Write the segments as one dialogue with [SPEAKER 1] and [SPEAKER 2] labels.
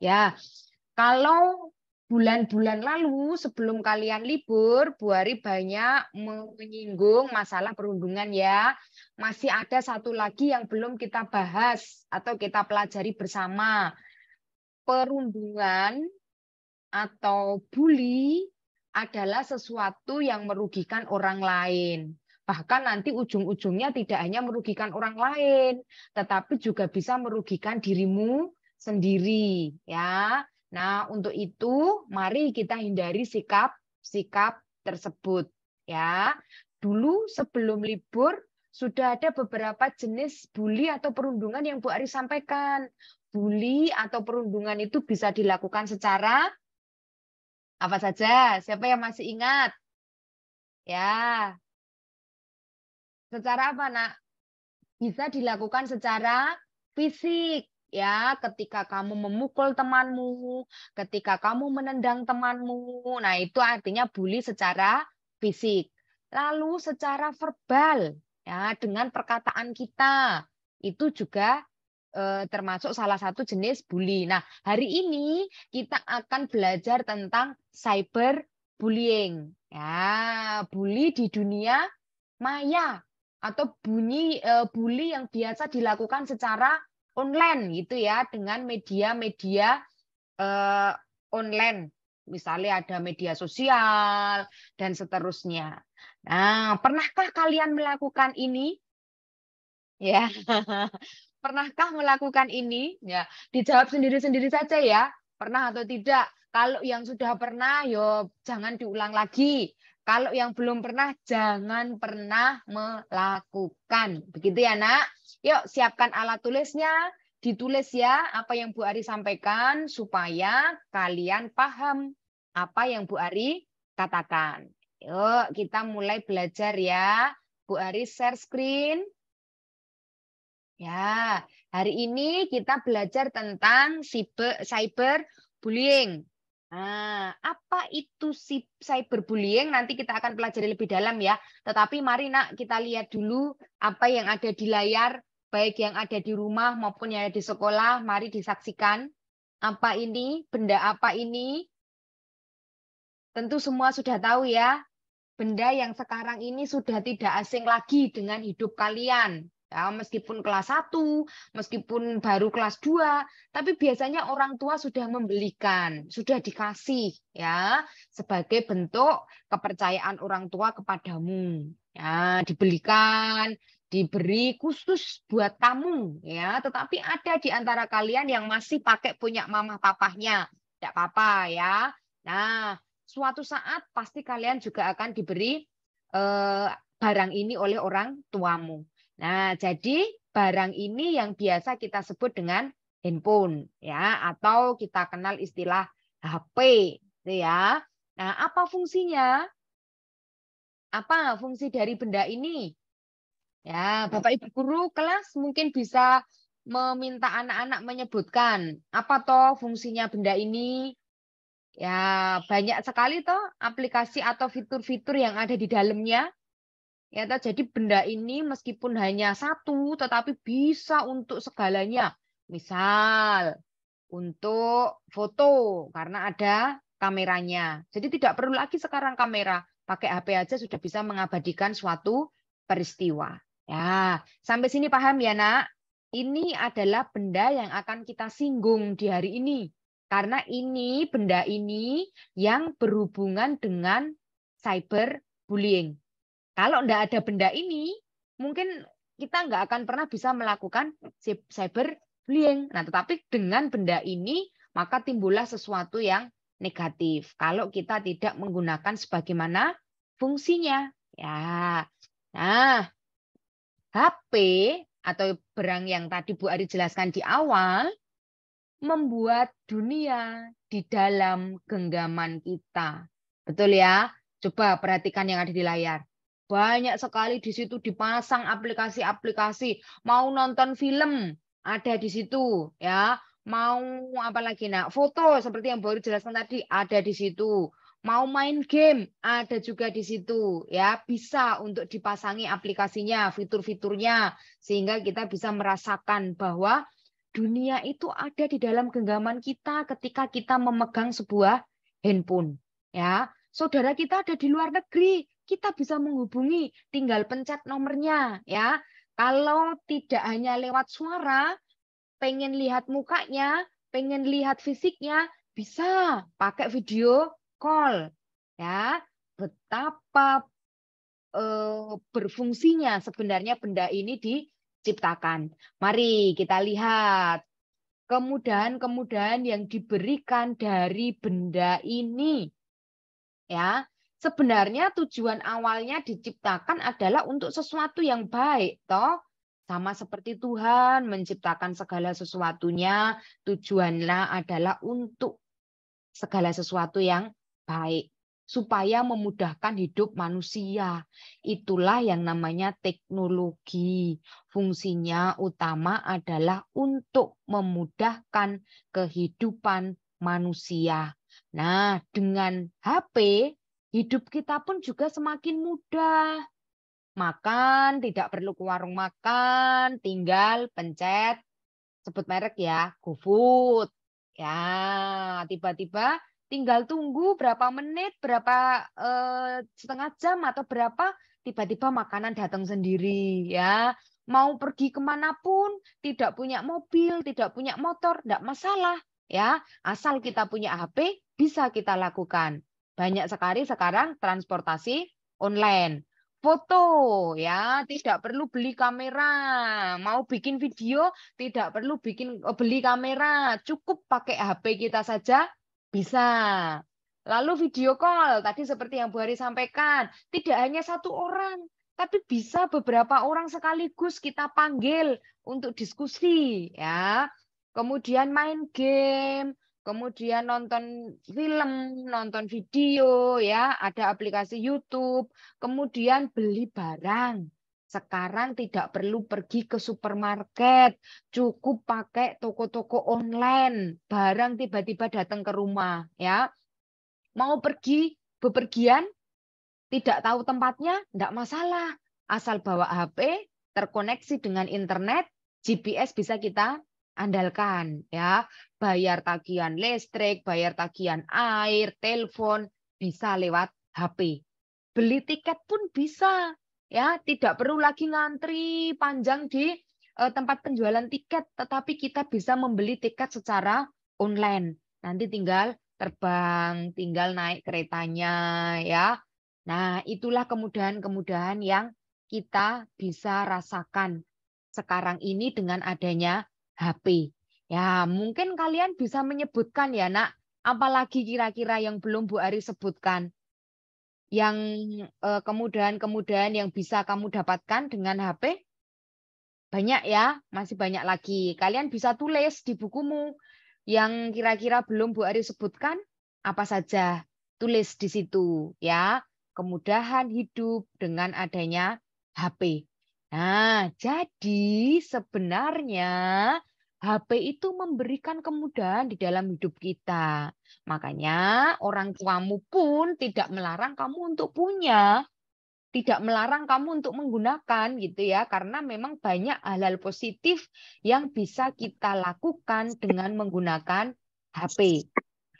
[SPEAKER 1] Ya, kalau bulan-bulan lalu sebelum kalian libur, Bu Ari banyak menyinggung masalah perundungan ya. Masih ada satu lagi yang belum kita bahas atau kita pelajari bersama. Perundungan atau bully adalah sesuatu yang merugikan orang lain. Bahkan nanti ujung-ujungnya tidak hanya merugikan orang lain, tetapi juga bisa merugikan dirimu sendiri, ya. Nah, untuk itu mari kita hindari sikap-sikap tersebut, ya. Dulu sebelum libur sudah ada beberapa jenis bully atau perundungan yang Bu Ari sampaikan. Bully atau perundungan itu bisa dilakukan secara apa saja? Siapa yang masih ingat? Ya, secara apa, Nak? Bisa dilakukan secara fisik. Ya, ketika kamu memukul temanmu, ketika kamu menendang temanmu. Nah, itu artinya bully secara fisik. Lalu secara verbal, ya, dengan perkataan kita. Itu juga termasuk salah satu jenis bully. Nah, hari ini kita akan belajar tentang cyberbullying. Ya, bully di dunia maya atau bully yang biasa dilakukan secara online gitu ya, dengan media-media online. Misalnya ada media sosial dan seterusnya. Nah, pernahkah kalian melakukan ini? Ya. Pernahkah melakukan ini? Ya, dijawab sendiri-sendiri saja ya. Pernah atau tidak? Kalau yang sudah pernah, yo jangan diulang lagi. Kalau yang belum pernah, jangan pernah melakukan. Begitu ya, Nak? Yuk, siapkan alat tulisnya. Ditulis ya apa yang Bu Ari sampaikan supaya kalian paham apa yang Bu Ari katakan. Yuk, kita mulai belajar ya. Bu Ari share screen. Ya, hari ini kita belajar tentang cyberbullying. Nah, apa itu cyberbullying? Nanti kita akan pelajari lebih dalam ya. Tetapi mari Nak, kita lihat dulu apa yang ada di layar, baik yang ada di rumah maupun yang ada di sekolah. Mari disaksikan. Apa ini? Benda apa ini? Tentu semua sudah tahu ya. Benda yang sekarang ini sudah tidak asing lagi dengan hidup kalian. Ya, meskipun kelas 1, meskipun baru kelas 2, tapi biasanya orang tua sudah membelikan, sudah dikasih ya, sebagai bentuk kepercayaan orang tua kepadamu. Ya, dibelikan, diberi khusus buat kamu ya, tetapi ada di antara kalian yang masih pakai punya mama papahnya. Tidak apa-apa ya. Nah, suatu saat pasti kalian juga akan diberi barang ini oleh orang tuamu. Nah, jadi barang ini yang biasa kita sebut dengan handphone ya, atau kita kenal istilah HP gitu ya. Nah, apa fungsinya? Apa fungsi dari benda ini? Ya, Bapak Ibu guru kelas mungkin bisa meminta anak-anak menyebutkan apa toh fungsinya benda ini. Ya, banyak sekali toh aplikasi atau fitur-fitur yang ada di dalamnya. Ya, toh, jadi benda ini meskipun hanya satu, tetapi bisa untuk segalanya. Misal, untuk foto, karena ada kameranya. Jadi tidak perlu lagi sekarang kamera. Pakai HP aja sudah bisa mengabadikan suatu peristiwa. Ya, sampai sini paham ya, Nak? Ini adalah benda yang akan kita singgung di hari ini. Karena ini, benda ini yang berhubungan dengan cyberbullying. Kalau tidak ada benda ini, mungkin kita nggak akan pernah bisa melakukan cyberbullying. Nah, tetapi dengan benda ini, maka timbullah sesuatu yang negatif. Kalau kita tidak menggunakan sebagaimana fungsinya. Ya. Nah, HP atau barang yang tadi Bu Ari jelaskan di awal, membuat dunia di dalam genggaman kita. Betul ya? Coba perhatikan yang ada di layar. Banyak sekali di situ dipasang aplikasi-aplikasi. Mau nonton film, ada di situ. Ya, mau apa lagi? Nah, foto seperti yang baru jelaskan tadi, ada di situ. Mau main game, ada juga di situ. Ya, bisa untuk dipasangi aplikasinya, fitur-fiturnya. Sehingga kita bisa merasakan bahwa dunia itu ada di dalam genggaman kita ketika kita memegang sebuah handphone. Ya, saudara kita ada di luar negeri, kita bisa menghubungi, tinggal pencet nomornya. Ya, kalau tidak hanya lewat suara, pengen lihat mukanya, pengen lihat fisiknya, bisa pakai video call. Ya, betapa berfungsinya sebenarnya benda ini diciptakan. Mari kita lihat kemudahan-kemudahan yang diberikan dari benda ini. Ya, sebenarnya tujuan awalnya diciptakan adalah untuk sesuatu yang baik, toh. Sama seperti Tuhan menciptakan segala sesuatunya, tujuannya adalah untuk segala sesuatu yang baik supaya memudahkan hidup manusia. Itulah yang namanya teknologi. Fungsinya utama adalah untuk memudahkan kehidupan manusia. Nah, dengan HP, hidup kita pun juga semakin mudah. Makan, tidak perlu ke warung makan, tinggal pencet, sebut merek ya, GoFood. Ya, tiba-tiba tinggal tunggu berapa menit, berapa setengah jam atau berapa, tiba-tiba makanan datang sendiri ya. Mau pergi kemanapun, tidak punya mobil, tidak punya motor, tidak masalah ya. Asal kita punya HP, bisa kita lakukan. Banyak sekali sekarang transportasi online. Foto ya, tidak perlu beli kamera. Mau bikin video tidak perlu beli kamera, cukup pakai HP kita saja bisa. Lalu video call, tadi seperti yang Bu Hari sampaikan, tidak hanya satu orang, tapi bisa beberapa orang sekaligus kita panggil untuk diskusi, ya. Kemudian main game, kemudian nonton film, nonton video, ya, ada aplikasi YouTube, kemudian beli barang. Sekarang tidak perlu pergi ke supermarket, cukup pakai toko-toko online, barang tiba-tiba datang ke rumah, ya. Mau pergi bepergian, tidak tahu tempatnya, tidak masalah. Asal bawa HP, terkoneksi dengan internet, GPS bisa kita andalkan, ya. Bayar tagihan listrik, bayar tagihan air, telepon, bisa lewat HP. Beli tiket pun bisa, ya. Tidak perlu lagi ngantri panjang di tempat penjualan tiket, tetapi kita bisa membeli tiket secara online. Nanti tinggal terbang, tinggal naik keretanya, ya. Nah, itulah kemudahan-kemudahan yang kita bisa rasakan sekarang ini dengan adanya HP. Ya, mungkin kalian bisa menyebutkan ya, Nak, apalagi kira-kira yang belum Bu Ari sebutkan. Yang kemudahan-kemudahan yang bisa kamu dapatkan dengan HP? Banyak ya, masih banyak lagi. Kalian bisa tulis di bukumu yang kira-kira belum Bu Ari sebutkan, apa saja. Tulis di situ ya. Kemudahan hidup dengan adanya HP. Nah, jadi sebenarnya HP itu memberikan kemudahan di dalam hidup kita. Makanya orang tuamu pun tidak melarang kamu untuk punya, tidak melarang kamu untuk menggunakan gitu ya, karena memang banyak hal-hal positif yang bisa kita lakukan dengan menggunakan HP.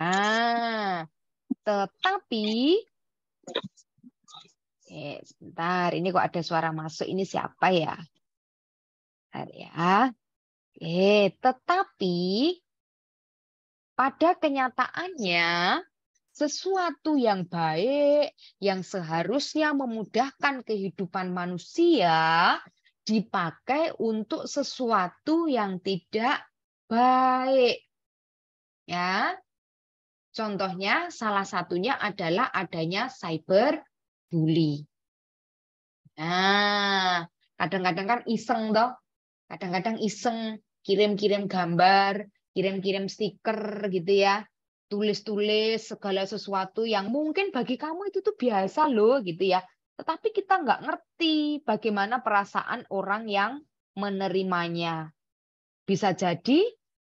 [SPEAKER 1] Nah, tetapi sebentar, ini kok ada suara masuk, ini siapa ya? Bentar ya. Tetapi pada kenyataannya sesuatu yang baik, yang seharusnya memudahkan kehidupan manusia, dipakai untuk sesuatu yang tidak baik. Ya, contohnya salah satunya adalah adanya cyberbully. Nah, kadang-kadang kan iseng toh, kadang-kadang iseng kirim-kirim gambar, kirim-kirim stiker gitu ya. Tulis-tulis segala sesuatu yang mungkin bagi kamu itu tuh biasa loh gitu ya. Tetapi kita nggak ngerti bagaimana perasaan orang yang menerimanya. Bisa jadi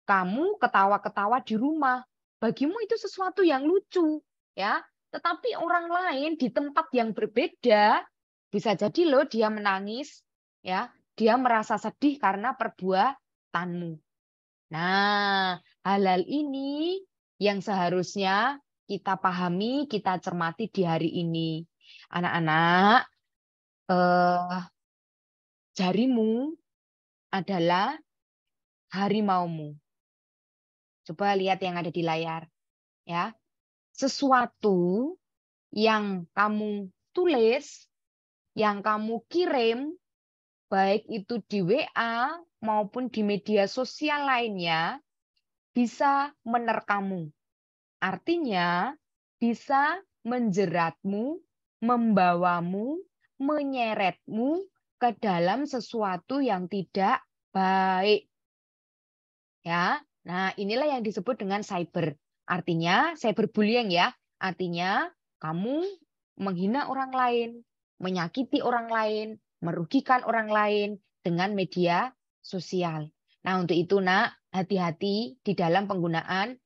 [SPEAKER 1] kamu ketawa-ketawa di rumah. Bagimu itu sesuatu yang lucu, ya. Tetapi orang lain di tempat yang berbeda bisa jadi loh dia menangis, ya. Dia merasa sedih karena perbuatanmu. Nah, hal-hal ini yang seharusnya kita pahami, kita cermati di hari ini. Anak-anak, jarimu adalah harimaumu. Coba lihat yang ada di layar, ya. Sesuatu yang kamu tulis, yang kamu kirim, baik itu di WA maupun di media sosial lainnya, bisa menerkammu. Artinya, bisa menjeratmu, membawamu, menyeretmu ke dalam sesuatu yang tidak baik. Ya. Nah, inilah yang disebut dengan cyber. Artinya, cyberbullying ya. Artinya, kamu menghina orang lain, menyakiti orang lain, merugikan orang lain dengan media sosial. Nah, untuk itu, Nak, hati-hati di dalam penggunaan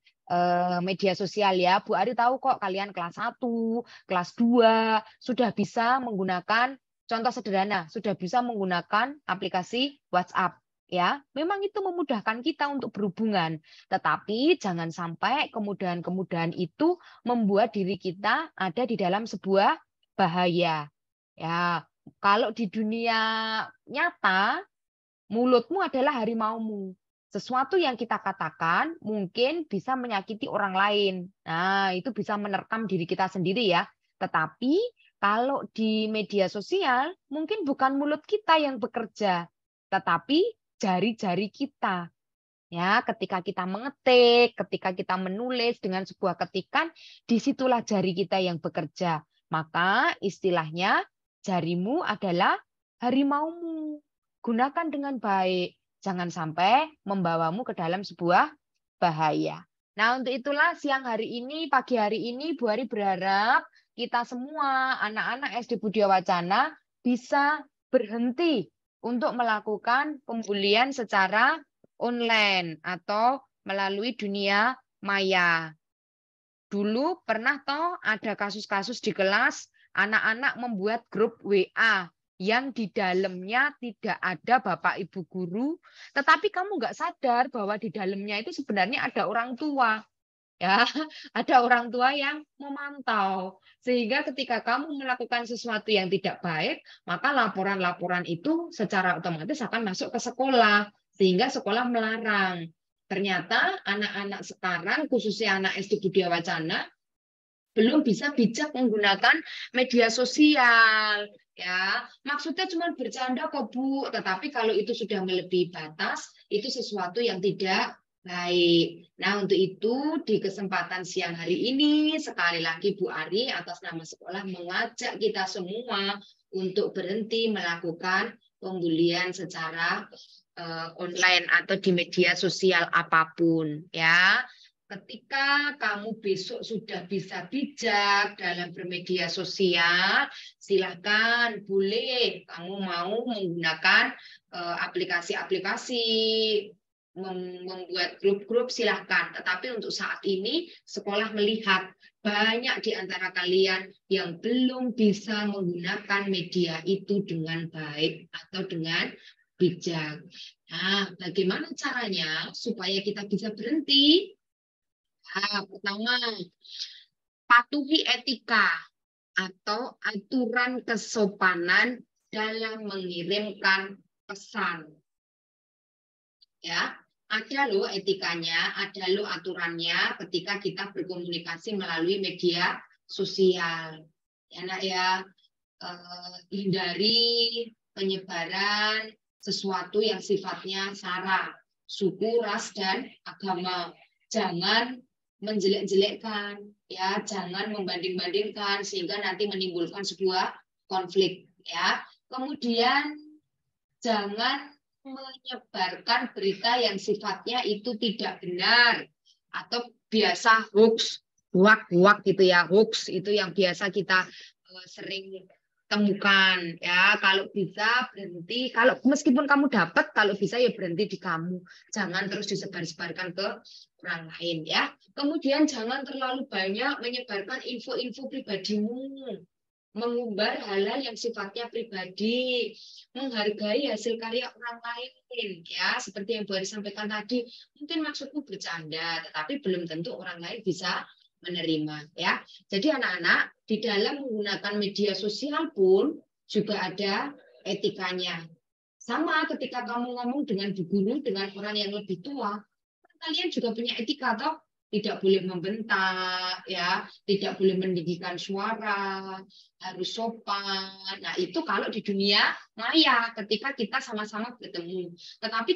[SPEAKER 1] media sosial ya. Bu Ari tahu kok kalian kelas 1, kelas 2 sudah bisa menggunakan, contoh sederhana, sudah bisa menggunakan aplikasi WhatsApp. Ya, memang itu memudahkan kita untuk berhubungan, tetapi jangan sampai kemudahan-kemudahan itu membuat diri kita ada di dalam sebuah bahaya. Ya, kalau di dunia nyata, mulutmu adalah harimaumu. Sesuatu yang kita katakan mungkin bisa menyakiti orang lain. Nah, itu bisa menerkam diri kita sendiri ya. Tetapi kalau di media sosial, mungkin bukan mulut kita yang bekerja, tetapi jari-jari kita. Ya, ketika kita mengetik, ketika kita menulis dengan sebuah ketikan, disitulah jari kita yang bekerja. Maka istilahnya jarimu adalah harimaumu. Gunakan dengan baik. Jangan sampai membawamu ke dalam sebuah bahaya. Nah, untuk itulah siang hari ini, pagi hari ini, Bu Ari berharap kita semua, anak-anak SD Budia Wacana, bisa berhenti untuk melakukan pembulian secara online atau melalui dunia maya. Dulu pernah toh ada kasus-kasus di kelas anak-anak membuat grup WA yang di dalamnya tidak ada Bapak Ibu guru, tetapi kamu nggak sadar bahwa di dalamnya itu sebenarnya ada orang tua. Ya, ada orang tua yang memantau. Sehingga ketika kamu melakukan sesuatu yang tidak baik, maka laporan-laporan itu secara otomatis akan masuk ke sekolah, sehingga sekolah melarang. Ternyata anak-anak sekarang, khususnya anak SD Budia Wacana, belum bisa bijak menggunakan media sosial. Ya, maksudnya cuma bercanda kok Bu, tetapi kalau itu sudah melebihi batas, itu sesuatu yang tidak baik. Nah, untuk itu di kesempatan siang hari ini, sekali lagi Bu Ari atas nama sekolah mengajak kita semua untuk berhenti melakukan pembulian secara online atau di media sosial apapun. Ya, ketika kamu besok sudah bisa bijak dalam bermedia sosial, silahkan, boleh kamu mau menggunakan aplikasi-aplikasi, membuat grup-grup, silahkan. Tetapi untuk saat ini, sekolah melihat banyak di antara kalian yang belum bisa menggunakan media itu dengan baik atau dengan bijak. Nah, bagaimana caranya supaya kita bisa berhenti? Nah, pertama, patuhi etika atau aturan kesopanan dalam mengirimkan pesan. Ya, ada loh etikanya, ada loh aturannya ketika kita berkomunikasi melalui media sosial. Ya, Nak ya, hindari penyebaran sesuatu yang sifatnya sara, suku, ras, dan agama. Jangan menjelek-jelekkan, ya, jangan membanding-bandingkan sehingga nanti menimbulkan sebuah konflik, ya. Kemudian jangan menyebarkan berita yang sifatnya itu tidak benar atau biasa hoax, hoak gitu ya, hoax itu yang biasa kita sering temukan ya. Kalau bisa berhenti, kalau meskipun kamu dapat, kalau bisa ya berhenti di kamu, jangan terus disebar-sebarkan ke orang lain ya. Kemudian jangan terlalu banyak menyebarkan info-info pribadimu mengumbar hal-hal yang sifatnya pribadi, menghargai hasil karya orang lain, ya seperti yang Bu Ari sampaikan tadi. Mungkin maksudku bercanda, tetapi belum tentu orang lain bisa menerima, ya. Jadi anak-anak di dalam menggunakan media sosial pun juga ada etikanya. Sama ketika kamu ngomong dengan bu guru, dengan orang yang lebih tua, kalian juga punya etika toh, tidak boleh membentak, ya, tidak boleh meninggikan suara, harus sopan. Nah, itu kalau di dunia maya ketika kita sama-sama bertemu. Tetapi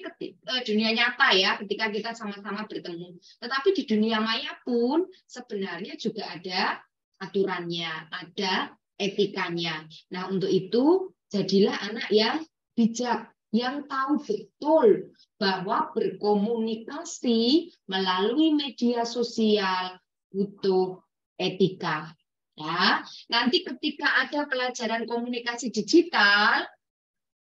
[SPEAKER 1] dunia nyata ya, ketika kita sama-sama bertemu. Tetapi di dunia maya pun sebenarnya juga ada aturannya, ada etikanya. Nah, untuk itu jadilah anak yang bijak, yang tahu betul bahwa berkomunikasi melalui media sosial butuh etika. Ya, nanti ketika ada pelajaran komunikasi digital,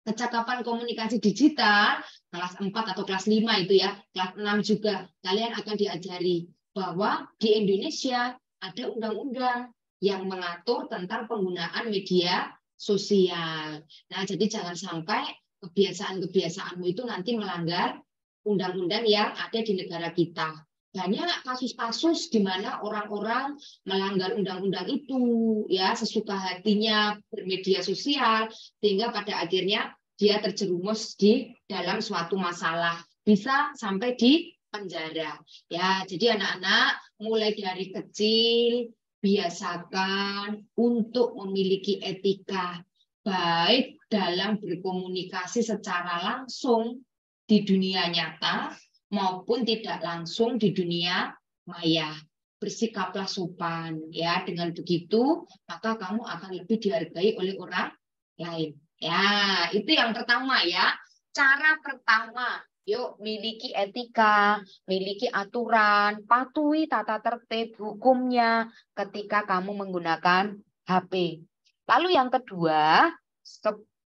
[SPEAKER 1] kecakapan komunikasi digital, kelas 4 atau kelas 5 itu ya, kelas 6 juga, kalian akan diajari bahwa di Indonesia ada undang-undang yang mengatur tentang penggunaan media sosial. Nah, jadi jangan sampai kebiasaan-kebiasaanmu itu nanti melanggar undang-undang yang ada di negara kita. Banyak kasus-kasus di mana orang-orang melanggar undang-undang itu, ya sesuka hatinya bermedia sosial, sehingga pada akhirnya dia terjerumus di dalam suatu masalah, bisa sampai di penjara. Ya, jadi anak-anak mulai dari kecil biasakan untuk memiliki etika baik dalam berkomunikasi secara langsung di dunia nyata maupun tidak langsung di dunia maya. Bersikaplah sopan ya, dengan begitu maka kamu akan lebih dihargai oleh orang lain. Ya, itu yang pertama ya. Cara pertama, yuk miliki etika, miliki aturan, patuhi tata tertib hukumnya ketika kamu menggunakan HP. Lalu yang kedua,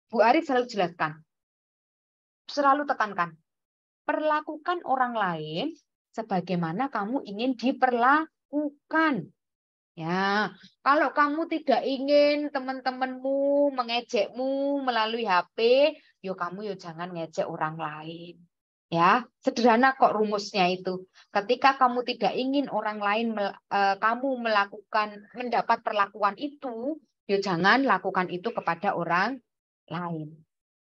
[SPEAKER 1] Bu Ari selalu jelaskan, selalu tekankan, perlakukan orang lain sebagaimana kamu ingin diperlakukan. Ya, kalau kamu tidak ingin teman-temanmu mengejekmu melalui HP, yo kamu yo jangan ngejek orang lain. Ya, sederhana kok rumusnya itu. Ketika kamu tidak ingin orang lain kamu mendapat perlakuan itu, yo jangan lakukan itu kepada orang lain.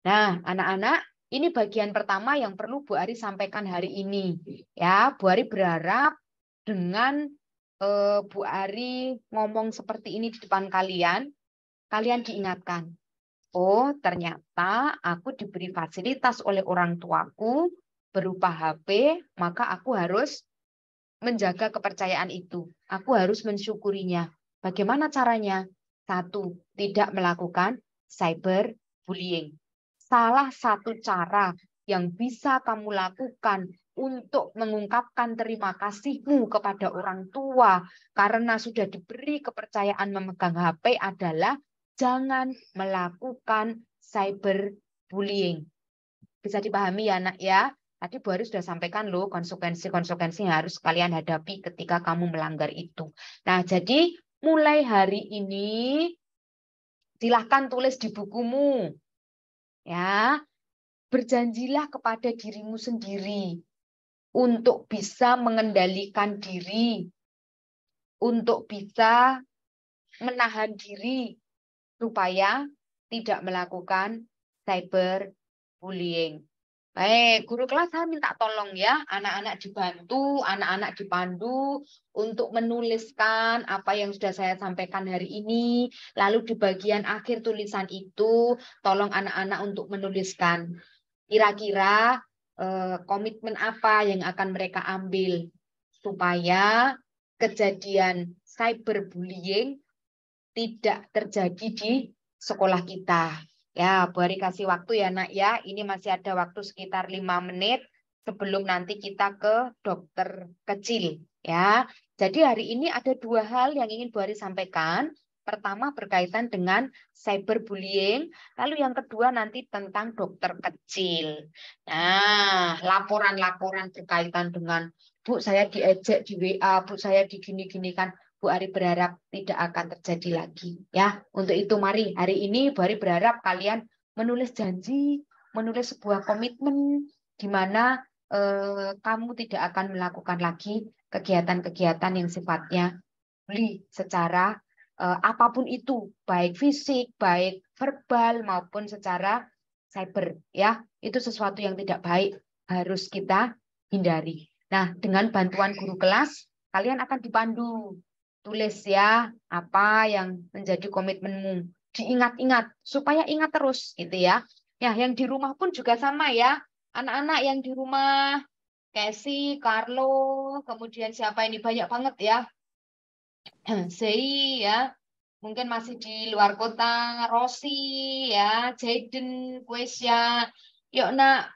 [SPEAKER 1] Nah, anak-anak, ini bagian pertama yang perlu Bu Ari sampaikan hari ini. Ya, Bu Ari berharap dengan Bu Ari ngomong seperti ini di depan kalian, kalian diingatkan, oh ternyata aku diberi fasilitas oleh orang tuaku berupa HP, maka aku harus menjaga kepercayaan itu. Aku harus mensyukurinya. Bagaimana caranya? Satu, tidak melakukan cyberbullying. Salah satu cara yang bisa kamu lakukan untuk mengungkapkan terima kasihmu kepada orang tua karena sudah diberi kepercayaan memegang HP adalah jangan melakukan cyberbullying. Bisa dipahami ya, Nak ya? Tadi Bu Ari sudah sampaikan loh konsekuensi-konsekuensi yang harus kalian hadapi ketika kamu melanggar itu. Nah, jadi mulai hari ini silahkan tulis di bukumu. Ya, berjanjilah kepada dirimu sendiri untuk bisa mengendalikan diri, untuk bisa menahan diri supaya tidak melakukan cyberbullying. Baik, guru kelas saya minta tolong ya, anak-anak dibantu, anak-anak dipandu untuk menuliskan apa yang sudah saya sampaikan hari ini. Lalu di bagian akhir tulisan itu, tolong anak-anak untuk menuliskan kira-kira komitmen apa yang akan mereka ambil supaya kejadian cyberbullying tidak terjadi di sekolah kita. Ya, Bu Ari kasih waktu ya, Nak ya. Ini masih ada waktu sekitar 5 menit sebelum nanti kita ke dokter kecil ya. Jadi hari ini ada 2 hal yang ingin Bu Ari sampaikan. Pertama berkaitan dengan cyberbullying, lalu yang kedua nanti tentang dokter kecil. Nah, laporan-laporan berkaitan dengan Bu saya diejek di WA, Bu saya digini-ginikan. Bu Ari berharap tidak akan terjadi lagi. Ya, untuk itu mari hari ini Bu Ari berharap kalian menulis janji, menulis sebuah komitmen di mana kamu tidak akan melakukan lagi kegiatan-kegiatan yang sifatnya bully secara apapun itu, baik fisik, baik verbal maupun secara cyber, ya. Itu sesuatu yang tidak baik, harus kita hindari. Nah, dengan bantuan guru kelas, kalian akan dipandu. Tulis ya, apa yang menjadi komitmenmu. Diingat-ingat, supaya ingat terus, gitu ya. Ya, yang di rumah pun juga sama ya. Anak-anak yang di rumah, Casey, Carlo, kemudian siapa ini, banyak banget ya. Zei ya, mungkin masih di luar kota, Rosi ya, Jaden, Quesya. Yuk nak,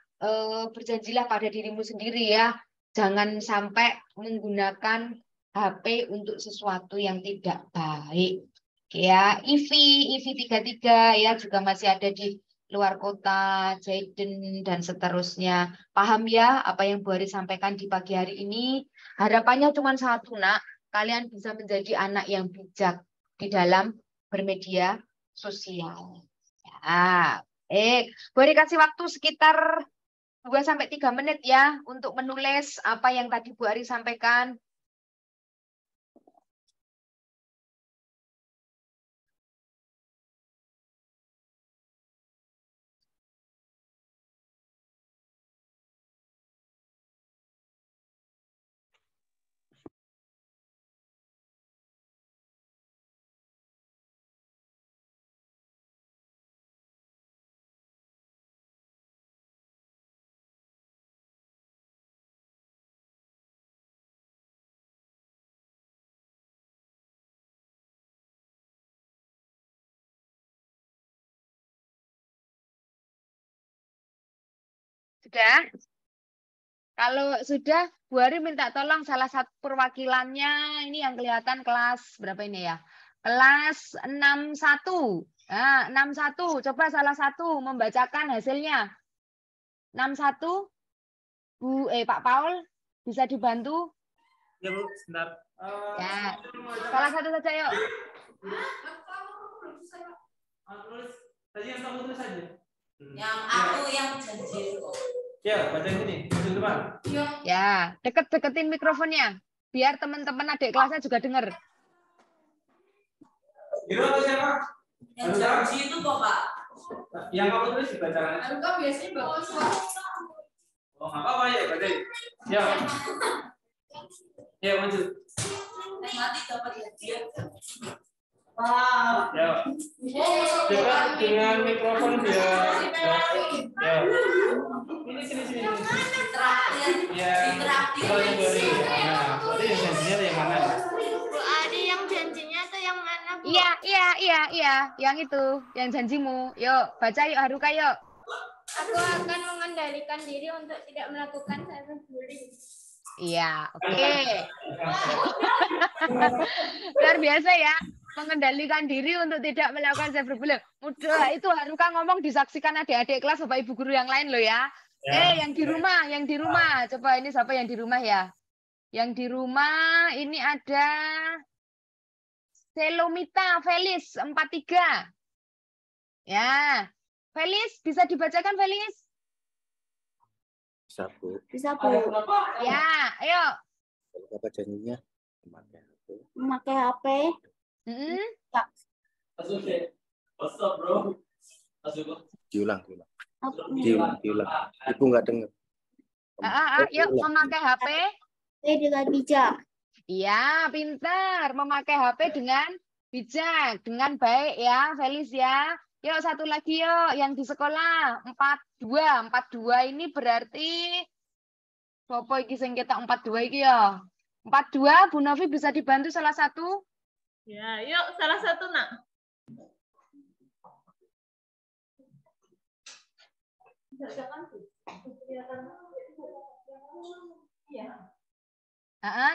[SPEAKER 1] berjanjilah pada dirimu sendiri ya, jangan sampai menggunakan HP untuk sesuatu yang tidak baik. Ya, Ivi 33 ya juga masih ada di luar kota, Jaden dan seterusnya. Paham ya apa yang Bu Ari sampaikan di pagi hari ini? Harapannya cuma satu, nak. Kalian bisa menjadi anak yang bijak di dalam bermedia sosial. Ya, boleh kasih waktu sekitar 2-3 menit ya untuk menulis apa yang tadi Bu Ari sampaikan. Sudah? Kalau sudah, Bu Ari minta tolong salah satu perwakilannya, ini yang kelihatan kelas berapa ini ya? Kelas 61. Nah, 61, coba salah satu membacakan hasilnya. 61, Pak Paul, bisa dibantu?
[SPEAKER 2] Ya Bu, sebentar.
[SPEAKER 1] Ya, salah satu saja yuk.
[SPEAKER 2] Tadi yang kamu tulis aja.
[SPEAKER 3] Yang aku yang janji.
[SPEAKER 2] Ya, baca ini. Depan.
[SPEAKER 1] Ya, deket-deketin mikrofonnya. Biar teman-teman adik kelasnya juga dengar.
[SPEAKER 2] Itu atau siapa?
[SPEAKER 3] Yang janji itu kok, Pak.
[SPEAKER 2] Yang kamu tulis dibacakan aja.
[SPEAKER 3] Aduh, biasanya bagus.
[SPEAKER 2] Oh, nggak apa-apa ya, baca. Ya. Ya, maju.
[SPEAKER 3] Nanti dapat hadiah.
[SPEAKER 2] Ya. Dekat dengan mikrofon biar. Ya. Ini sini.
[SPEAKER 3] Terakhir.
[SPEAKER 2] Ya. Kalau yang dari mana? Berarti yang janjinya yang mana?
[SPEAKER 4] Bu Adi yang janjinya tuh yang mana, Bu?
[SPEAKER 1] Iya, yang itu, yang janjimu. Yuk, baca yuk Haruka yuk.
[SPEAKER 4] Aku akan mengendalikan diri untuk tidak melakukan cyberbullying.
[SPEAKER 1] Iya, oke. Luar biasa ya, mengendalikan diri untuk tidak melakukan cyberbullying. Mudah itu Haruka ngomong disaksikan adik-adik kelas Bapak Ibu guru yang lain loh ya. Yang di rumah. Coba ini siapa yang di rumah ya? Yang di rumah ini ada Selomita Felis 43. Ya. Felis, bisa dibacakan Felis?
[SPEAKER 5] Bisa, Bu.
[SPEAKER 4] Bisa, Bu.
[SPEAKER 1] Ya, ayo.
[SPEAKER 5] Apa janjinya? Memakai HP.
[SPEAKER 4] Memakai HP.
[SPEAKER 2] What's up, bro?
[SPEAKER 5] Diulang. Ibu nggak dengar.
[SPEAKER 1] Yuk, memakai HP.
[SPEAKER 4] Dengan bijak.
[SPEAKER 1] Iya, pintar. Memakai HP dengan bijak, dengan baik ya, Felis ya. Yuk, satu lagi yuk, yang di sekolah. 42. 42 ini berarti apa iki sing ketok 42 iki ya? 42, Bu Novi bisa dibantu salah satu?
[SPEAKER 6] Ya, yuk salah satu, Nak.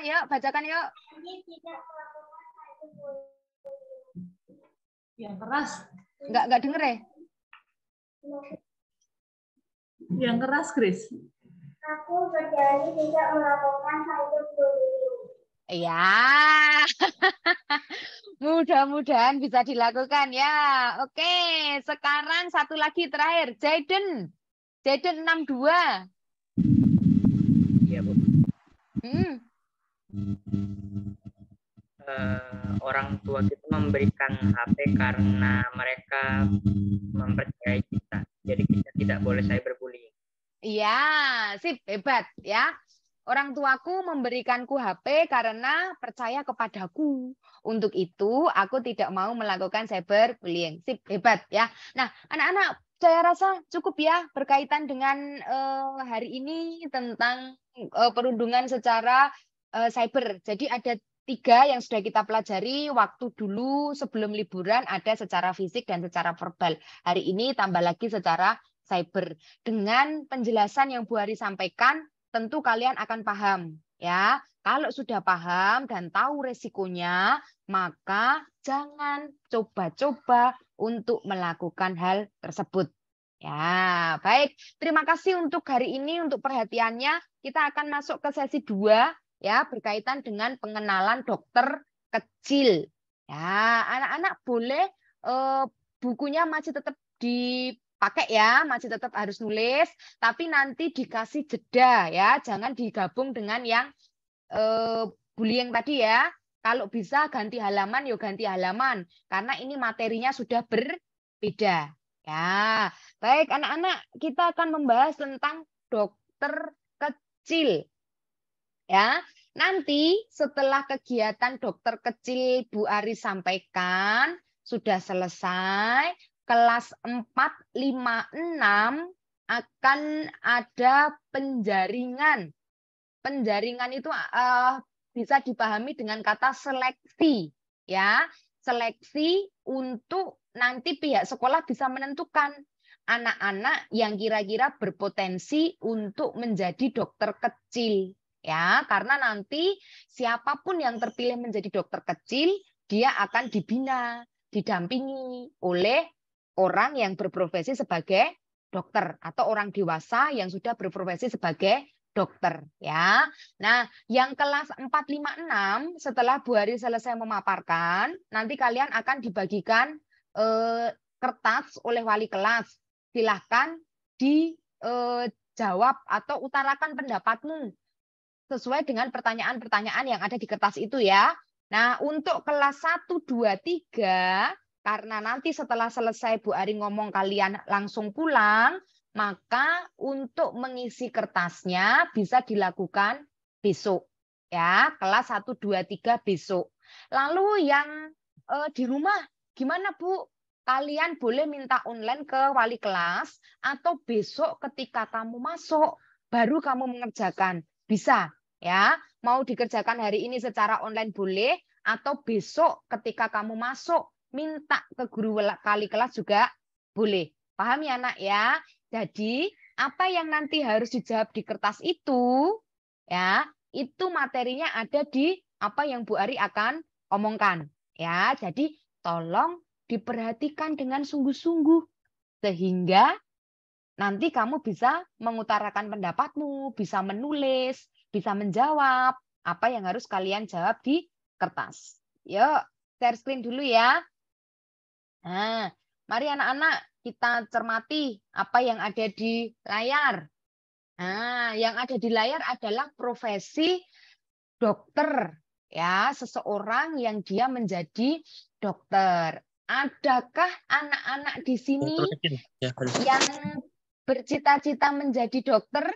[SPEAKER 1] Yuk, bacakan yuk.
[SPEAKER 6] Yang keras.
[SPEAKER 1] Enggak denger ya?
[SPEAKER 6] Yang keras, Chris.
[SPEAKER 4] Aku berjanji tidak melakukan cyberbullying.
[SPEAKER 1] Ya, mudah-mudahan bisa dilakukan ya. Oke, sekarang satu lagi terakhir. Jaden 62.
[SPEAKER 7] Iya, Bu. Orang tua kita memberikan HP karena mereka mempercayai kita. Jadi kita tidak boleh cyberbullying.
[SPEAKER 1] Iya, sip, hebat ya. Orang tuaku memberikanku HP karena percaya kepadaku. Untuk itu, aku tidak mau melakukan cyberbullying. Sip, hebat ya. Nah, anak-anak, saya rasa cukup ya berkaitan dengan hari ini tentang perundungan secara cyber. Jadi ada 3 yang sudah kita pelajari waktu dulu sebelum liburan, ada secara fisik dan secara verbal. Hari ini tambah lagi secara cyber. Dengan penjelasan yang Bu Ari sampaikan, tentu kalian akan paham ya. Kalau sudah paham dan tahu resikonya, maka jangan coba-coba untuk melakukan hal tersebut. Ya, baik. Terima kasih untuk hari ini, untuk perhatiannya. Kita akan masuk ke sesi 2 ya, berkaitan dengan pengenalan dokter kecil. Ya, anak-anak boleh bukunya masih tetap dipakai ya, masih tetap harus nulis, tapi nanti dikasih jeda ya, jangan digabung dengan yang bullying tadi ya. Kalau bisa ganti halaman, yuk ganti halaman, karena ini materinya sudah berbeda. Ya, baik anak-anak, kita akan membahas tentang dokter kecil. Ya, nanti setelah kegiatan dokter kecil Bu Ari sampaikan sudah selesai, kelas 4, 5, 6 akan ada penjaringan. Penjaringan itu bisa dipahami dengan kata seleksi, ya. Seleksi untuk nanti pihak sekolah bisa menentukan anak-anak yang kira-kira berpotensi untuk menjadi dokter kecil. Ya, karena nanti siapapun yang terpilih menjadi dokter kecil, dia akan dibina, didampingi oleh orang yang berprofesi sebagai dokter atau orang dewasa yang sudah berprofesi sebagai dokter ya. Nah, yang kelas 4, 5, 6 setelah Bu Ari selesai memaparkan, nanti kalian akan dibagikan kertas oleh wali kelas. Silahkan dijawab atau utarakan pendapatmu sesuai dengan pertanyaan-pertanyaan yang ada di kertas itu ya. Nah, untuk kelas 1, 2, 3, karena nanti setelah selesai Bu Ari ngomong kalian langsung pulang, maka untuk mengisi kertasnya bisa dilakukan besok. Ya, kelas 1, 2, 3 besok. Lalu yang di rumah, gimana Bu? Kalian boleh minta online ke wali kelas atau besok ketika kamu masuk, baru kamu mengerjakan. Bisa ya, mau dikerjakan hari ini secara online boleh, atau besok ketika kamu masuk minta ke guru wali kelas juga boleh. Paham ya nak ya? Jadi apa yang nanti harus dijawab di kertas itu ya, itu materinya ada di apa yang Bu Ari akan omongkan ya. Jadi tolong diperhatikan dengan sungguh-sungguh sehingga nanti kamu bisa mengutarakan pendapatmu, bisa menulis, bisa menjawab apa yang harus kalian jawab di kertas. Yuk, share screen dulu ya. Nah, mari anak-anak kita cermati apa yang ada di layar. Nah, yang ada di layar adalah profesi dokter. Ya, seseorang yang dia menjadi dokter. Adakah anak-anak di sini yang bercita-cita menjadi dokter?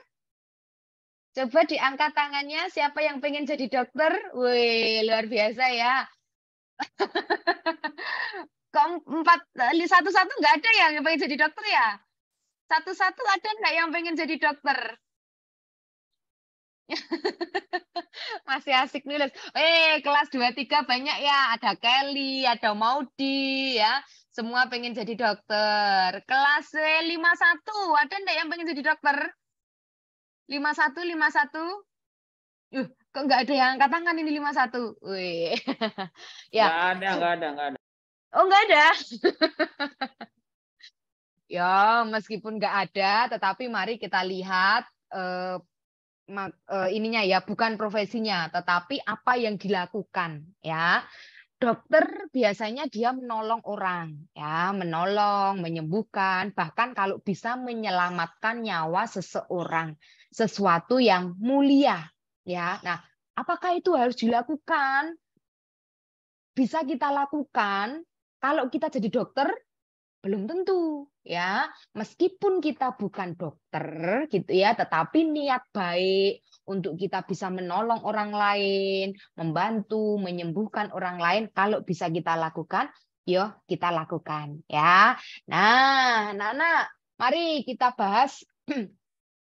[SPEAKER 1] Coba diangkat tangannya, siapa yang pengen jadi dokter? Wih, luar biasa ya. Satu-satu nggak ada yang pengen jadi dokter ya? Satu-satu ada nggak yang pengen jadi dokter? Masih asik nulis. Kelas 2-3 banyak ya. Ada Kelly, ada Maudi ya. Semua pengen jadi dokter. Kelas 51 ada nggak yang pengen jadi dokter? 51. Kok nggak ada yang angkat tangan ini 51? Wih. Ya.
[SPEAKER 2] Nggak ada.
[SPEAKER 1] Oh, nggak ada. Ya, meskipun nggak ada, tetapi mari kita lihat ininya ya, bukan profesinya, tetapi apa yang dilakukan ya. Dokter biasanya dia menolong orang, ya, menolong, menyembuhkan, bahkan kalau bisa menyelamatkan nyawa seseorang, sesuatu yang mulia, ya. Nah, apakah itu harus dilakukan? Bisa kita lakukan kalau kita jadi dokter? Belum tentu, ya. Meskipun kita bukan dokter gitu ya, tetapi niat baik untuk kita bisa menolong orang lain, membantu, menyembuhkan orang lain, kalau bisa kita lakukan, yuk kita lakukan, ya. Nah, anak-anak, mari kita bahas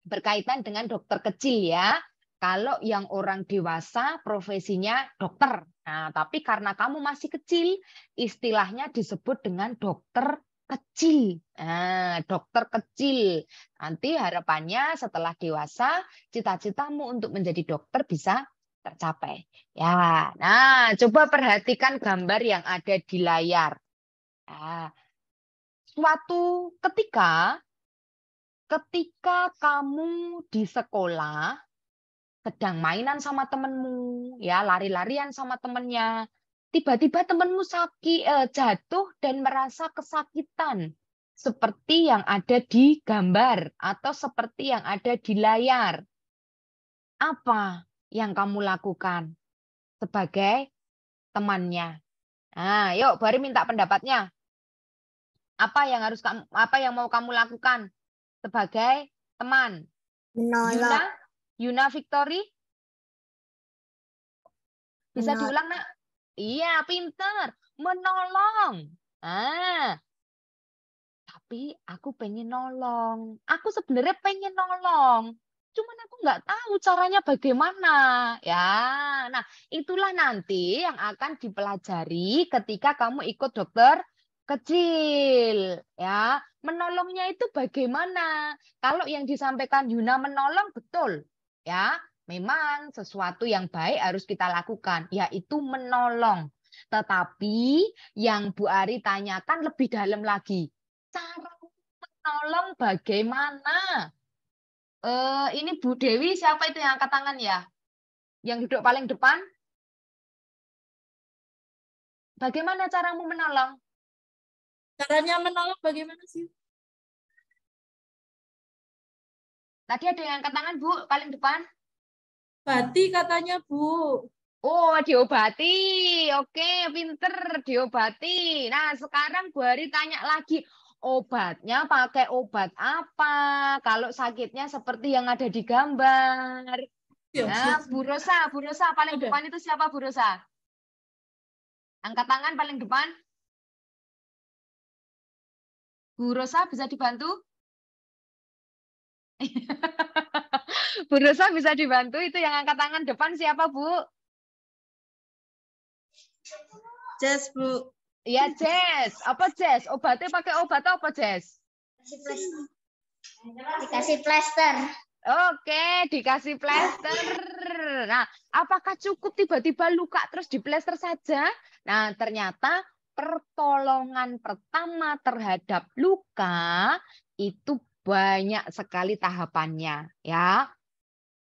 [SPEAKER 1] berkaitan dengan dokter kecil ya. Kalau yang orang dewasa profesinya dokter. Nah, tapi karena kamu masih kecil, istilahnya disebut dengan dokter kecil. Nah, dokter kecil. Nanti harapannya setelah dewasa, cita-citamu untuk menjadi dokter bisa tercapai. Ya, nah coba perhatikan gambar yang ada di layar. Nah, suatu ketika kamu di sekolah sedang mainan sama temenmu, ya lari-larian sama temennya, tiba-tiba temenmu jatuh dan merasa kesakitan, seperti yang ada di gambar atau seperti yang ada di layar. Apa yang kamu lakukan sebagai temannya? Nah, yuk, Bari minta pendapatnya. Apa yang mau kamu lakukan sebagai teman?
[SPEAKER 4] Menolong.
[SPEAKER 1] Yuna Victory? Bisa
[SPEAKER 4] Menolong.
[SPEAKER 1] diulang, Nak? Iya, pinter. Menolong. Ah, tapi aku pengen nolong. Aku sebenarnya pengen nolong. Cuman aku nggak tahu caranya bagaimana. Ya, nah itulah nanti yang akan dipelajari ketika kamu ikut dokter kecil. Ya, menolongnya itu bagaimana? Kalau yang disampaikan Yuna menolong betul. Ya, memang sesuatu yang baik harus kita lakukan, yaitu menolong. Tetapi yang Bu Ari tanyakan lebih dalam lagi. Cara menolong bagaimana? Ini Bu Dewi, siapa itu yang angkat tangan ya? Yang duduk paling depan? Bagaimana caramu menolong?
[SPEAKER 6] Caranya menolong bagaimana sih?
[SPEAKER 1] Tadi ada yang angkat tangan, Bu, paling depan.
[SPEAKER 6] Bati katanya, Bu.
[SPEAKER 1] Oh, diobati. Oke, pinter, diobati. Nah, sekarang Bu Hari tanya lagi, obatnya pakai obat apa? Kalau sakitnya seperti yang ada di gambar.
[SPEAKER 6] Ya,
[SPEAKER 1] Nah, Bu Rosa paling
[SPEAKER 6] Ada.
[SPEAKER 1] depan itu siapa Bu Rosa? Angkat tangan paling depan. Bu Rosa bisa dibantu? Bu Rosa bisa dibantu, itu yang angkat tangan depan siapa, Bu?
[SPEAKER 6] Jess, Bu.
[SPEAKER 1] Ya, Jess. Apa Jess? Obatnya pakai obat apa, Jess?
[SPEAKER 4] Dikasih plester.
[SPEAKER 1] Oke, dikasih plester. Nah, apakah cukup tiba-tiba luka terus diplester saja? Nah, ternyata pertolongan pertama terhadap luka itu banyak sekali tahapannya, ya.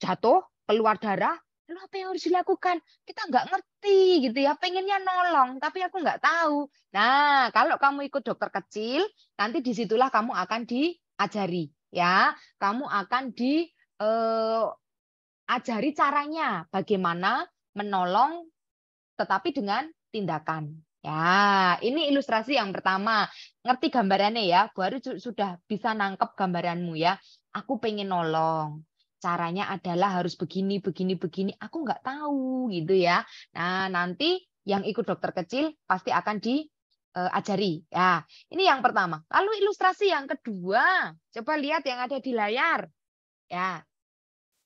[SPEAKER 1] Jatuh, keluar darah, lalu apa yang harus dilakukan? Kita nggak ngerti gitu ya, pengennya nolong, tapi aku nggak tahu. Nah, kalau kamu ikut dokter kecil, nanti disitulah kamu akan diajari, ya. Kamu akan diajari caranya, bagaimana menolong, tetapi dengan tindakan. Ya, ini ilustrasi yang pertama. Ngerti gambarannya ya, baru sudah bisa nangkep gambaranmu ya. Aku pengen nolong. Caranya adalah harus begini, begini, begini. Aku nggak tahu gitu ya. Nah, nanti yang ikut dokter kecil pasti akan diajari. Ya, ini yang pertama. Lalu ilustrasi yang kedua. Coba lihat yang ada di layar. Ya,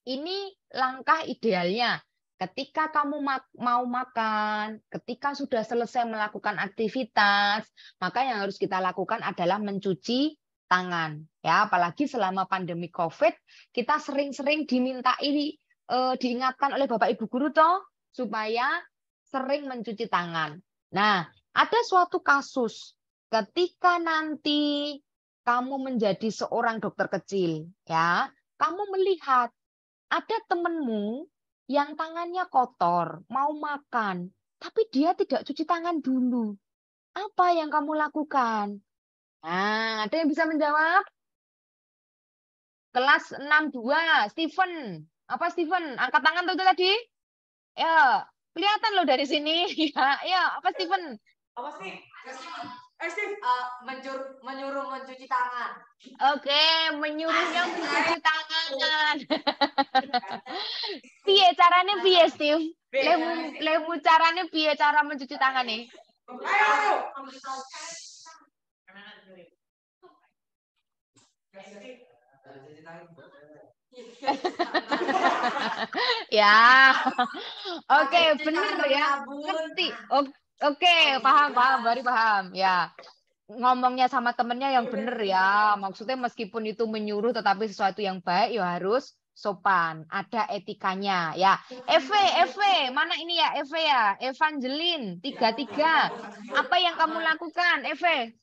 [SPEAKER 1] ini langkah idealnya. Ketika kamu mau makan, ketika sudah selesai melakukan aktivitas, maka yang harus kita lakukan adalah mencuci tangan. Ya, apalagi selama pandemi COVID, kita sering-sering diingatkan oleh Bapak Ibu guru toh supaya sering mencuci tangan. Nah, ada suatu kasus ketika nanti kamu menjadi seorang dokter kecil, ya, kamu melihat ada temenmu yang tangannya kotor, mau makan, tapi dia tidak cuci tangan dulu. Apa yang kamu lakukan? Nah, ada yang bisa menjawab? Kelas 62, Steven. Apa Steven? Angkat tangan tuh tadi? Ya, kelihatan loh dari sini. Ya, apa Steven?
[SPEAKER 3] Apa sih? Steve, menyuruh mencuci tangan.
[SPEAKER 1] Oke, menyuruhnya mencuci tangan. Piye carane piye, Steve? Lemu carane piye cara mencuci tangan nih?
[SPEAKER 3] Ayo.
[SPEAKER 1] Ya. Oke, bener ya. Ngerti. Oke, paham, baru paham. Ya. Ngomongnya sama temennya yang bener ya. Maksudnya meskipun itu menyuruh tetapi sesuatu yang baik ya harus sopan, ada etikanya ya. Eve, mana ini ya Eve ya? Evangeline 33. Apa yang kamu lakukan, Eve?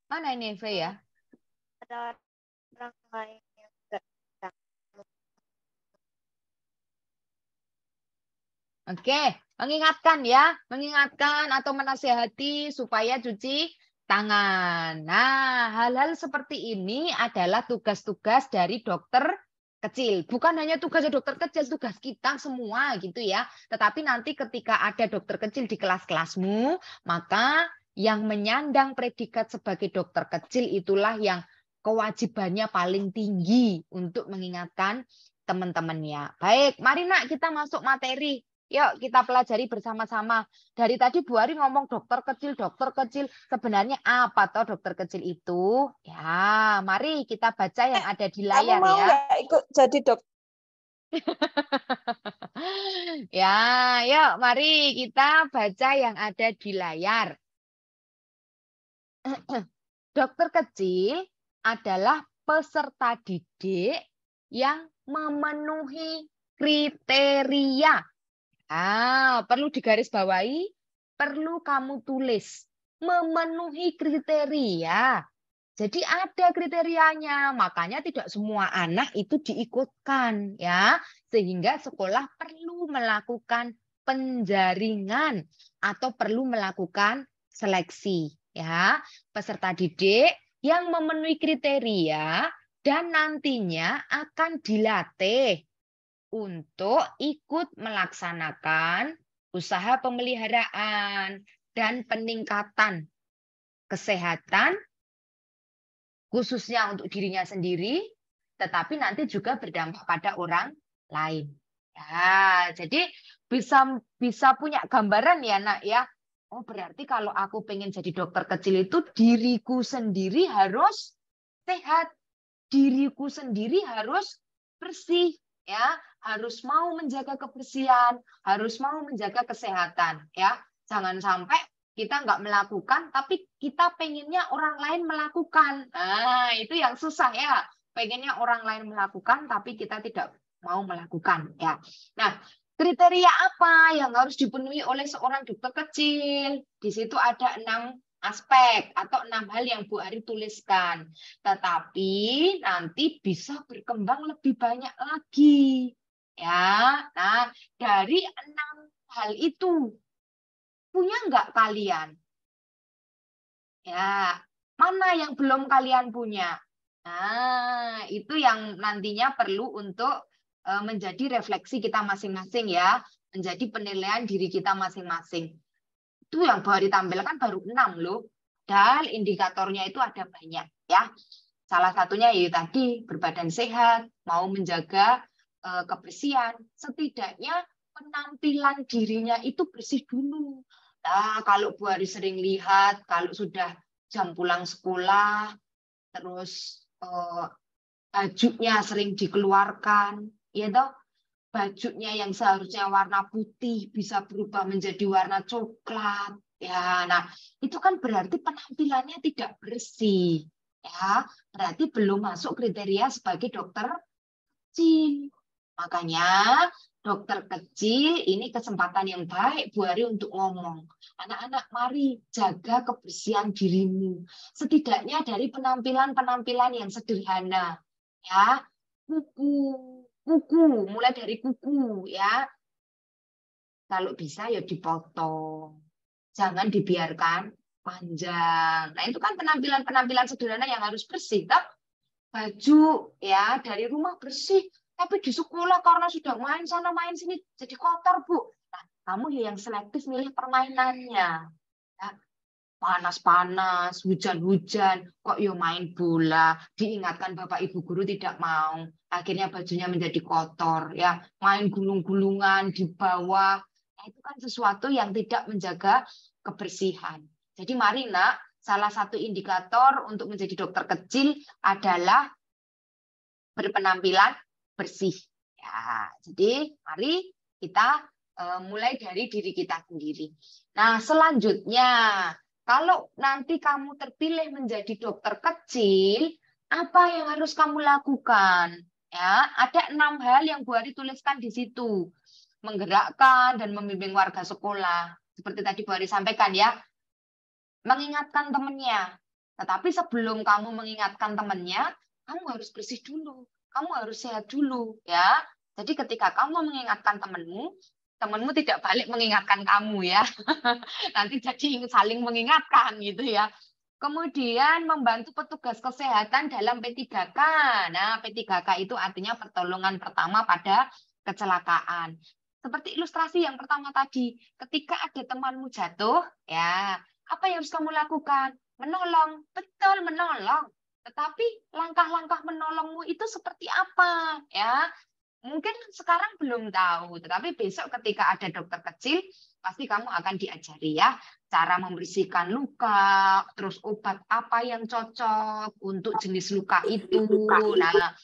[SPEAKER 1] Mana ini Eve ya?
[SPEAKER 4] Ada orang lain yang enggak.
[SPEAKER 1] Oke, mengingatkan atau menasihati supaya cuci tangan. Nah, hal-hal seperti ini adalah tugas-tugas dari dokter kecil. Bukan hanya tugasnya dokter kecil, tugas kita semua gitu ya. Tetapi nanti ketika ada dokter kecil di kelas-kelasmu, maka yang menyandang predikat sebagai dokter kecil itulah yang kewajibannya paling tinggi untuk mengingatkan teman-temannya. Baik, mari nak kita masuk materi. Yuk kita pelajari bersama-sama. Dari tadi Bu Ari ngomong dokter kecil. Sebenarnya apa toh dokter kecil itu? Ya, mari kita baca yang ada di layar
[SPEAKER 8] Aku mau
[SPEAKER 1] ya.
[SPEAKER 8] nggak ikut jadi dokter.
[SPEAKER 1] Ya, yuk mari kita baca yang ada di layar. Dokter kecil adalah peserta didik yang memenuhi kriteria. Perlu digarisbawahi, perlu kamu tulis. Memenuhi kriteria. Jadi ada kriterianya, makanya tidak semua anak itu diikutkan ya. Sehingga sekolah perlu melakukan penjaringan atau perlu melakukan seleksi ya. Peserta didik yang memenuhi kriteria dan nantinya akan dilatih untuk ikut melaksanakan usaha pemeliharaan dan peningkatan kesehatan khususnya untuk dirinya sendiri, tetapi nanti juga berdampak pada orang lain. Ya, jadi bisa punya gambaran ya nak ya. Oh berarti kalau aku pengen jadi dokter kecil itu diriku sendiri harus sehat, diriku sendiri harus bersih. Ya, harus mau menjaga kebersihan, harus mau menjaga kesehatan. Ya, jangan sampai kita nggak melakukan, tapi kita pengennya orang lain melakukan. Nah, itu yang susah ya. Pengennya orang lain melakukan, tapi kita tidak mau melakukan. Ya, nah kriteria apa yang harus dipenuhi oleh seorang dokter kecil? Di situ ada 6 aspek atau 6 hal yang Bu Ari tuliskan. Tetapi nanti bisa berkembang lebih banyak lagi. Ya, nah dari 6 hal itu punya nggak kalian? Ya, mana yang belum kalian punya? Nah, itu yang nantinya perlu untuk menjadi refleksi kita masing-masing ya, menjadi penilaian diri kita masing-masing. Itu yang baru ditampilkan baru 6 loh. Dan indikatornya itu ada banyak ya. Salah satunya yaitu tadi berbadan sehat, mau menjaga kebersihan, setidaknya penampilan dirinya itu bersih dulu. Nah, kalau Bu Ari sering lihat kalau sudah jam pulang sekolah, terus bajunya sering dikeluarkan, ya toh? Bajunya yang seharusnya warna putih bisa berubah menjadi warna coklat. Ya, nah itu kan berarti penampilannya tidak bersih. Ya, berarti belum masuk kriteria sebagai dokter kecil. Makanya dokter kecil ini kesempatan yang baik Bu Ari untuk ngomong. Anak-anak mari jaga kebersihan dirimu. Setidaknya dari penampilan-penampilan yang sederhana. ya. Kuku, mulai dari kuku ya. Kalau bisa ya dipotong. Jangan dibiarkan panjang. Nah, itu kan penampilan sederhana yang harus bersih, toh. Baju ya dari rumah bersih, tapi di sekolah karena sudah main sana main sini jadi kotor, Bu. Nah, kamu ya yang selektif milih permainannya. Ya, panas-panas, hujan-hujan, kok yo main bola, diingatkan Bapak Ibu guru tidak mau, akhirnya bajunya menjadi kotor, ya, main gulung-gulungan di bawah. Nah, itu kan sesuatu yang tidak menjaga kebersihan. Jadi mari Nak, salah satu indikator untuk menjadi dokter kecil adalah berpenampilan bersih. Ya, jadi mari kita mulai dari diri kita sendiri. Nah, selanjutnya, kalau nanti kamu terpilih menjadi dokter kecil, apa yang harus kamu lakukan? Ya, ada 6 hal yang Bu Ari tuliskan di situ. Menggerakkan dan membimbing warga sekolah. Seperti tadi Bu Ari sampaikan ya, mengingatkan temannya. Tetapi sebelum kamu mengingatkan temannya, kamu harus bersih dulu. Kamu harus sehat dulu, ya. Jadi ketika kamu mengingatkan temanmu tidak balik mengingatkan kamu ya. Nanti jadi saling mengingatkan gitu ya. Kemudian membantu petugas kesehatan dalam P3K. Nah, P3K itu artinya pertolongan pertama pada kecelakaan. Seperti ilustrasi yang pertama tadi, ketika ada temanmu jatuh, ya, apa yang harus kamu lakukan? Menolong, betul menolong. Tetapi langkah-langkah menolongmu itu seperti apa? Ya, mungkin sekarang belum tahu, tetapi besok ketika ada dokter kecil, pasti kamu akan diajari ya, cara membersihkan luka, terus obat apa yang cocok untuk jenis luka itu. Nah,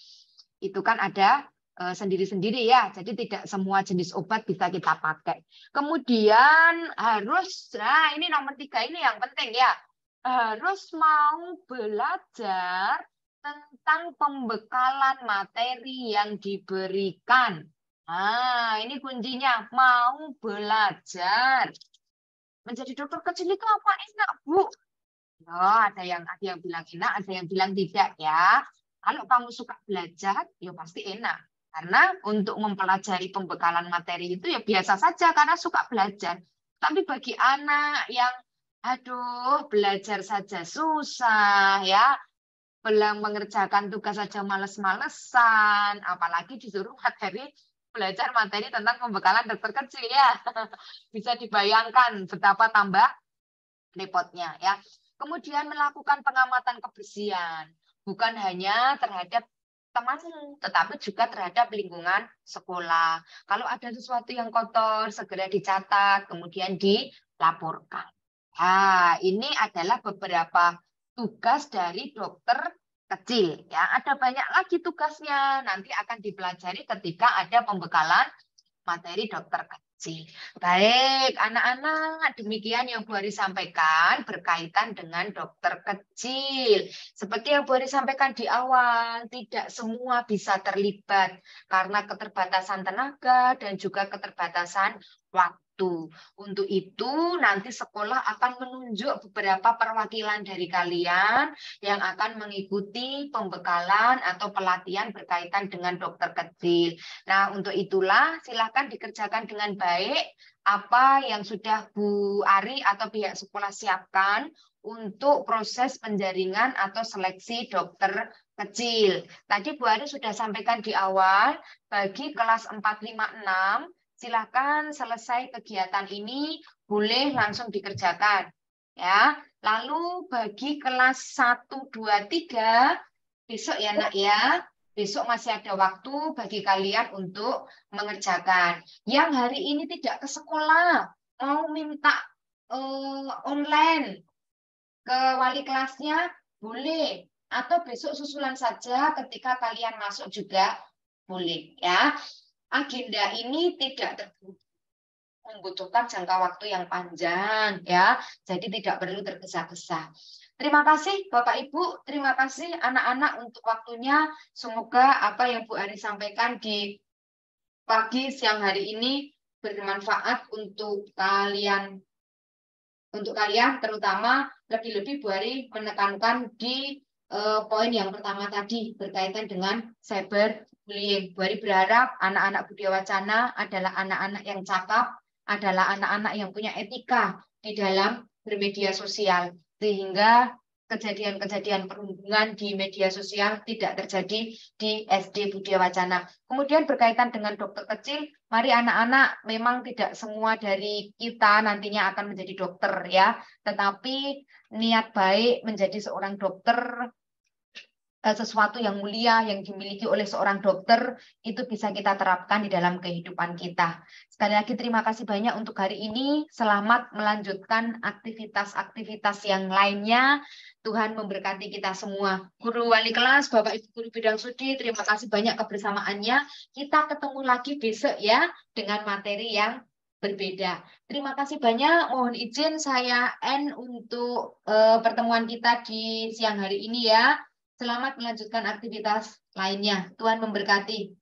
[SPEAKER 1] itu kan ada sendiri-sendiri ya, jadi tidak semua jenis obat bisa kita pakai. Kemudian harus, nah ini nomor 3 ini yang penting ya, harus mau belajar tentang pembekalan materi yang diberikan. Nah, ini kuncinya, mau belajar. Menjadi dokter kecil itu apa enak, Bu? Oh, ada yang bilang enak, ada yang bilang tidak ya. Kalau kamu suka belajar, ya pasti enak. Karena untuk mempelajari pembekalan materi itu ya biasa saja karena suka belajar. Tapi bagi anak yang aduh, belajar saja susah ya. Belum mengerjakan tugas saja males-malesan, apalagi disuruh belajar materi tentang pembekalan dokter kecil ya. Bisa dibayangkan betapa tambah repotnya ya. Kemudian melakukan pengamatan kebersihan, bukan hanya terhadap temanmu, tetapi juga terhadap lingkungan sekolah. Kalau ada sesuatu yang kotor, segera dicatat, kemudian dilaporkan. Nah, ini adalah beberapa tugas dari dokter kecil. Ya, ada banyak lagi tugasnya. Nanti akan dipelajari ketika ada pembekalan materi dokter kecil. Baik, anak-anak, demikian yang Bu Ari sampaikan berkaitan dengan dokter kecil. Seperti yang Bu Ari sampaikan di awal, tidak semua bisa terlibat karena keterbatasan tenaga dan juga keterbatasan waktu. Untuk itu, nanti sekolah akan menunjuk beberapa perwakilan dari kalian yang akan mengikuti pembekalan atau pelatihan berkaitan dengan dokter kecil. Nah, untuk itulah silakan dikerjakan dengan baik apa yang sudah Bu Ari atau pihak sekolah siapkan untuk proses penjaringan atau seleksi dokter kecil. Tadi Bu Ari sudah sampaikan di awal, bagi kelas 4, 5, 6, silakan selesai kegiatan ini boleh langsung dikerjakan. Ya, lalu bagi kelas 1, 2, 3, besok ya Nak ya, besok masih ada waktu bagi kalian untuk mengerjakan. Yang hari ini tidak ke sekolah, mau minta online ke wali kelasnya, boleh. Atau besok susulan saja ketika kalian masuk juga boleh. Ya, agenda ini tidak terburu-buru, membutuhkan jangka waktu yang panjang ya, jadi tidak perlu tergesa-gesa. Terima kasih Bapak Ibu, terima kasih anak-anak untuk waktunya. Semoga apa yang Bu Ari sampaikan di pagi siang hari ini bermanfaat untuk kalian terutama lebih-lebih Bu Ari menekankan di poin yang pertama tadi berkaitan dengan cyberbullying. Bu Ari berharap anak-anak Budaya Wacana adalah anak-anak yang cakap, adalah anak-anak yang punya etika di dalam bermedia sosial, sehingga kejadian-kejadian perhubungan di media sosial tidak terjadi di SD Budaya Wacana. Kemudian berkaitan dengan dokter kecil, mari anak-anak, memang tidak semua dari kita nantinya akan menjadi dokter ya, tetapi niat baik menjadi seorang dokter, sesuatu yang mulia yang dimiliki oleh seorang dokter, itu bisa kita terapkan di dalam kehidupan kita. Sekali lagi terima kasih banyak untuk hari ini. Selamat melanjutkan aktivitas-aktivitas yang lainnya. Tuhan memberkati kita semua. Guru wali kelas, Bapak Ibu Guru Bidang Studi, terima kasih banyak kebersamaannya. Kita ketemu lagi besok ya dengan materi yang berbeda. Terima kasih banyak. Mohon izin saya end untuk pertemuan kita di siang hari ini ya. Selamat melanjutkan aktivitas lainnya. Tuhan memberkati.